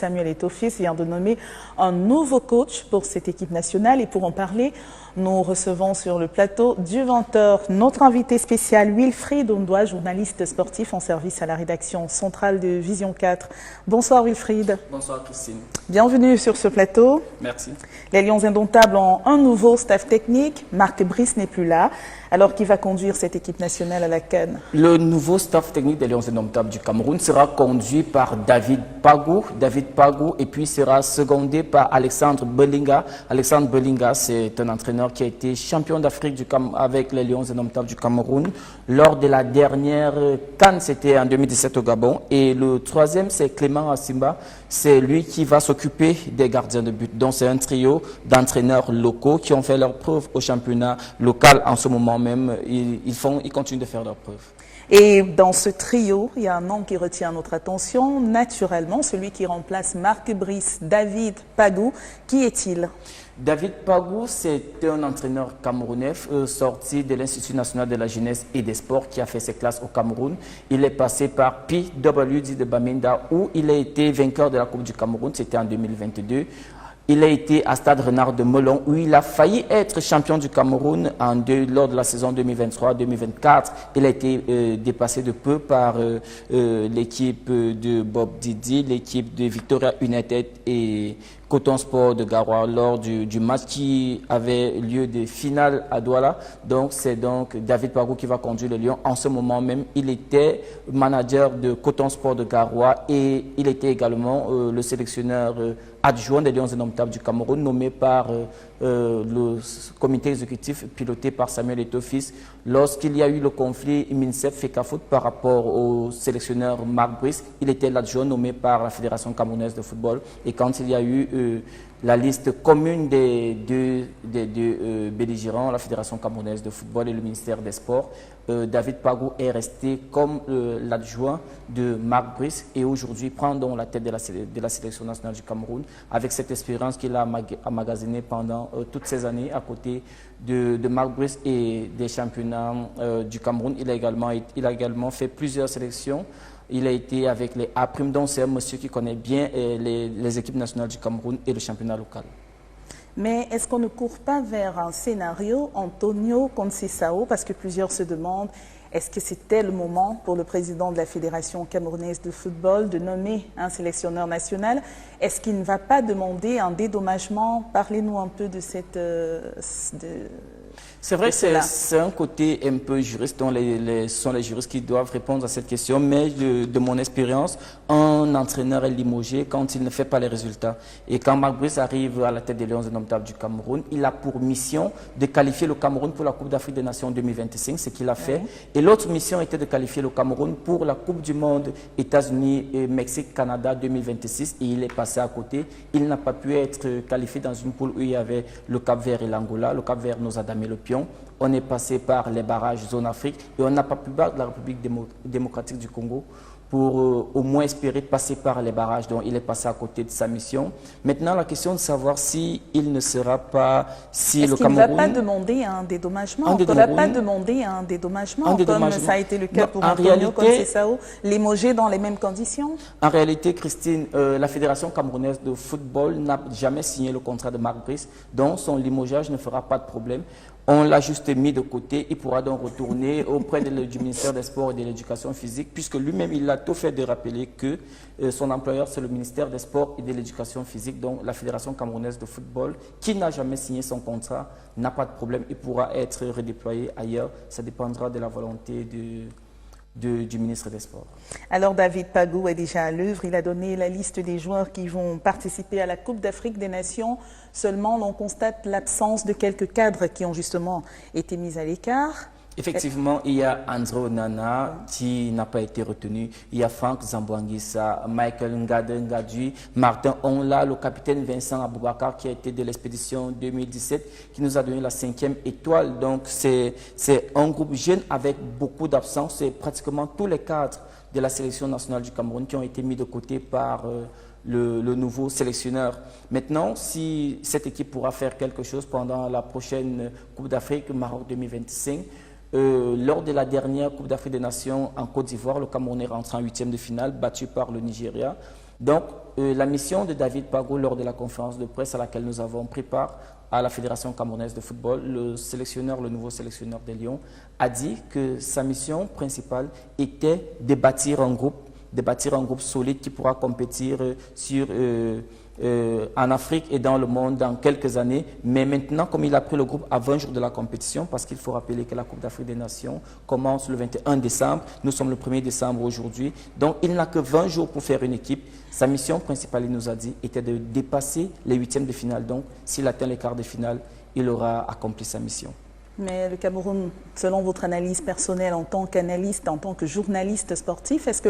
Samuel Eto'o vient de nommer un nouveau coach pour cette équipe nationale et pour en parler, nous recevons sur le plateau du 20h notre invité spécial Wilfried Ondoa, journaliste sportif en service à la rédaction centrale de Vision 4. Bonsoir Wilfried. Bonsoir Christine. Bienvenue sur ce plateau. Merci. Les Lions Indomptables ont un nouveau staff technique. Marc Brice n'est plus là. Alors qui va conduire cette équipe nationale à la CAN? Le nouveau staff technique des Lions Indomptables du Cameroun sera conduit par David Pagou, et puis sera secondé par Alexandre Belinga. Alexandre Belinga, c'est un entraîneur qui a été champion d'Afrique avec les Lions Indomptables du Cameroun lors de la dernière CAN, c'était en 2017 au Gabon. Et le troisième, c'est Clément Asimba. C'est lui qui va s'occuper des gardiens de but. Donc c'est un trio d'entraîneurs locaux qui ont fait leur preuve au championnat local en ce moment même. Ils continuent de faire leur preuve. Et dans ce trio, il y a un nom qui retient notre attention, naturellement, celui qui remplace Marc Brice, David Pagou. Qui est-il? David Pagou, c'est un entraîneur camerounais sorti de l'Institut national de la jeunesse et des sports qui a fait ses classes au Cameroun. Il est passé par PWD de Bamenda où il a été vainqueur de la Coupe du Cameroun, c'était en 2022. Il a été à Stade Renard de Melon où il a failli être champion du Cameroun lors de la saison 2023-2024. Il a été dépassé de peu par l'équipe de Bob Didi, l'équipe de Victoria United et Coton Sport de Garoua lors du match qui avait lieu de finale à Douala. Donc c'est donc David Pagou qui va conduire le Lion. En ce moment même, il était manager de Coton Sport de Garoua et il était également le sélectionneur adjoint des Lions Indomptables du Cameroun, nommé par le comité exécutif piloté par Samuel Eto'o. Lorsqu'il y a eu le conflit MINSEF-FECAFOOT par rapport au sélectionneur Marc Brice, il était l'adjoint nommé par la Fédération camerounaise de football. Et quand il y a eu la liste commune des deux belligérants, la Fédération camerounaise de football et le ministère des Sports, David Pagou est resté comme l'adjoint de Marc Brice et aujourd'hui prend donc la tête de la sélection nationale du Cameroun avec cette expérience qu'il a emmagasinée pendant toutes ces années à côté de Marc Brice et des championnats du Cameroun. Il a également fait plusieurs sélections. Il a été avec les A', donc c'est un monsieur qui connaît bien les équipes nationales du Cameroun et le championnat local. Mais est-ce qu'on ne court pas vers un scénario Antonio Conceição? Parce que plusieurs se demandent, est-ce que c'était le moment pour le président de la Fédération camerounaise de football de nommer un sélectionneur national? Est-ce qu'il ne va pas demander un dédommagement? Parlez-nous un peu de cette... C'est vrai que c'est un côté un peu juriste, dont ce sont les juristes qui doivent répondre à cette question, mais de mon expérience, un entraîneur est limogé quand il ne fait pas les résultats. Et quand Marc Brice arrive à la tête des Lions Indomptables du Cameroun, il a pour mission de qualifier le Cameroun pour la Coupe d'Afrique des Nations 2025, ce qu'il a fait. Et l'autre mission était de qualifier le Cameroun pour la Coupe du Monde États-Unis et Mexique-Canada 2026 et il est passé à côté. Il n'a pas pu être qualifié dans une poule où il y avait le Cap-Vert et l'Angola. Le Cap-Vert nous a damé le pion. On est passé par les barrages zone Afrique et on n'a pas pu battre la République démocratique du Congo pour au moins espérer passer par les barrages. Donc il est passé à côté de sa mission. Maintenant, la question de savoir si il ne sera pas... Si Est-ce qu'il ne va pas demander un dédommagement? On ne va pas demander un dédommagement comme ça a été le cas pour Antonio Conceição, limogé dans les mêmes conditions? En réalité, Christine, la Fédération camerounaise de football n'a jamais signé le contrat de Marc Brice, donc son limogeage ne fera pas de problème. On l'a juste mis de côté, il pourra donc retourner auprès du ministère des Sports et de l'Éducation physique, puisque lui-même, il a tout fait de rappeler que son employeur, c'est le ministère des Sports et de l'Éducation physique, donc la Fédération camerounaise de football, qui n'a jamais signé son contrat, n'a pas de problème, il pourra être redéployé ailleurs. Ça dépendra de la volonté du ministre des Sports. Alors David Pagou est déjà à l'œuvre, il a donné la liste des joueurs qui vont participer à la Coupe d'Afrique des Nations. Seulement, on constate l'absence de quelques cadres qui ont justement été mis à l'écart. Effectivement, il y a André Onana qui n'a pas été retenu. Il y a Franck Zambouanguissa, Michael Ngadui, Martin Onla, le capitaine Vincent Aboubakar qui a été de l'expédition 2017 qui nous a donné la 5e étoile. Donc c'est un groupe jeune avec beaucoup d'absence. C'est pratiquement tous les cadres de la sélection nationale du Cameroun qui ont été mis de côté par le nouveau sélectionneur. Maintenant, si cette équipe pourra faire quelque chose pendant la prochaine Coupe d'Afrique Maroc 2025, lors de la dernière Coupe d'Afrique des Nations en Côte d'Ivoire, le Cameroun est rentré en 8e de finale, battu par le Nigeria. Donc, la mission de David Pagou lors de la conférence de presse à laquelle nous avons pris part à la Fédération camerounaise de football, le nouveau sélectionneur des Lions, a dit que sa mission principale était de bâtir un groupe solide qui pourra compétir en Afrique et dans le monde dans quelques années. Mais maintenant, comme il a pris le groupe à 20 jours de la compétition, parce qu'il faut rappeler que la Coupe d'Afrique des Nations commence le 21 décembre, nous sommes le 1er décembre aujourd'hui, donc il n'a que 20 jours pour faire une équipe. Sa mission principale, il nous a dit, était de dépasser les huitièmes de finale. Donc, s'il atteint les quarts de finale, il aura accompli sa mission. Mais le Cameroun, selon votre analyse personnelle en tant qu'analyste, en tant que journaliste sportif, est-ce que